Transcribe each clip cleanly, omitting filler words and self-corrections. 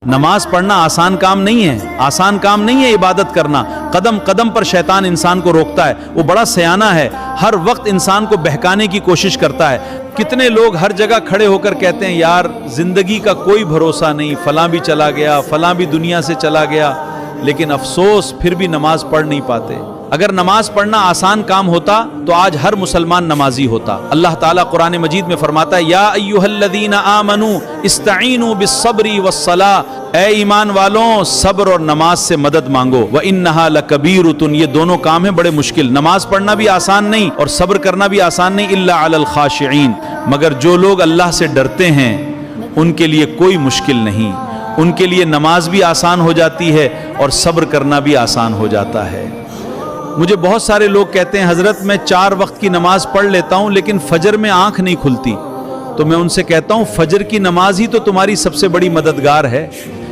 نماز پڑھنا آسان کام نہیں ہے، آسان کام نہیں ہے عبادت کرنا. قدم قدم پر شیطان انسان کو روکتا ہے. وہ بڑا سیانہ ہے، ہر وقت انسان کو بہکانے کی کوشش کرتا ہے. کتنے لوگ ہر جگہ کھڑے ہو کر کہتے ہیں یار زندگی کا کوئی بھروسہ نہیں، فلاں بھی چلا گیا، فلاں بھی دنیا سے چلا گیا، لیکن افسوس پھر بھی نماز پڑھ نہیں پاتے. اگر نماز پڑھنا آسان کام ہوتا تو آج ہر مسلمان نمازی ہوتا. اللہ تعالیٰ قرآن مجید میں فرماتا ہے یا ایھا الذین آمنوا استعینوا بالصبر والصلاۃ، اے ایمان والوں صبر اور نماز سے مدد مانگو. وانھا لکبیرۃ، یہ دونوں کام ہیں بڑے مشکل. نماز پڑھنا بھی آسان نہیں اور صبر کرنا بھی آسان نہیں. الا علی الخاشعین، مگر جو لوگ اللہ سے ڈرتے ہیں ان کے لیے کوئی مشکل نہیں. ان کے لیے نماز بھی آسان ہو جاتی ہے اور صبر کرنا بھی آسان ہو جاتا ہے. مجھے بہت سارے لوگ کہتے ہیں حضرت میں 4 وقت کی نماز پڑھ لیتا ہوں لیکن فجر میں آنکھ نہیں کھلتی. تو میں ان سے کہتا ہوں فجر کی نماز ہی تو تمہاری سب سے بڑی مددگار ہے،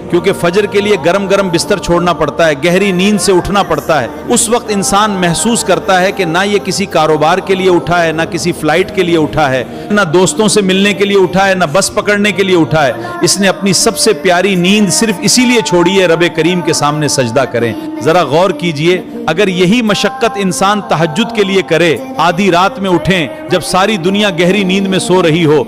کیونکہ فجر کے لیے گرم گرم بستر چھوڑنا پڑتا ہے، گہری نیند سے اٹھنا پڑتا ہے. اس وقت انسان محسوس کرتا ہے کہ نہ یہ کسی کاروبار کے لیے اٹھا ہے، نہ کسی فلائٹ کے لیے اٹھا ہے، نہ دوستوں سے ملنے کے لیے اٹھا ہے، نہ بس پکڑنے کے لیے اٹھا ہے. اس نے اپنی سب سے پیاری نیند صرف اسی لیے چھوڑی ہے رب کریم کے سامنے سجدہ کریں. ذرا غور کیجئے، اگر یہی مشقت انسان تہجد کے لیے کرے، آدھی رات میں اٹھیں جب ساری دنیا گہری نیند میں سو رہی ہو،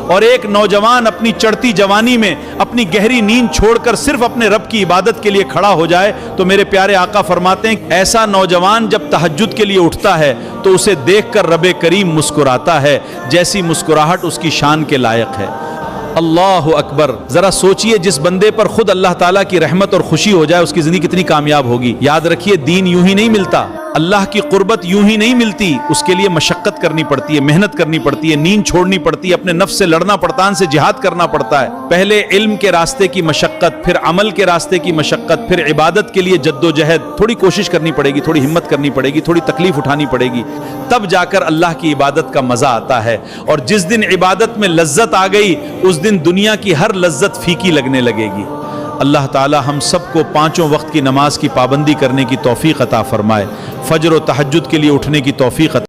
اور ایک نوجوان اپنی چڑھتی جوانی میں اپنی گہری نیند چھوڑ کر صرف اپنے رب کی عبادت کے لیے کھڑا ہو جائے، تو میرے پیارے آقا فرماتے ہیں ایسا نوجوان جب تہجد کے لیے اٹھتا ہے تو اسے دیکھ کر رب کریم مسکراتا ہے جیسی مسکراہٹ اس کی شان کے لائق ہے. اللہ اکبر. ذرا سوچئے جس بندے پر خود اللہ تعالیٰ کی رحمت اور خوشی ہو جائے اس کی زندگی کتنی کامیاب ہوگی. یاد رکھیے دین یوں ہی نہیں ملتا، اللہ کی قربت یوں ہی نہیں ملتی. اس کے لیے مشقت کرنی پڑتی ہے، محنت کرنی پڑتی ہے، نیند چھوڑنی پڑتی ہے، اپنے نفس سے لڑنا پڑتا ہے، سے جہاد کرنا پڑتا ہے. پہلے علم کے راستے کی مشقت، پھر عمل کے راستے کی مشقت، پھر عبادت کے لیے جد و جہد. تھوڑی کوشش کرنی پڑے گی، تھوڑی ہمت کرنی پڑے گی، تھوڑی تکلیف اٹھانی پڑے گی، تب جا کر اللہ کی عبادت کا مزہ آتا ہے. اور جس دن عبادت میں لذت آ گئی اس دن دنیا کی ہر لذت پھیکی لگنے لگے گی. اللہ تعالی ہم سب کو 5 وقت کی نماز کی پابندی کرنے کی توفیق عطا فرمائے، فجر و تہجد کے لیے اٹھنے کی توفیق عطا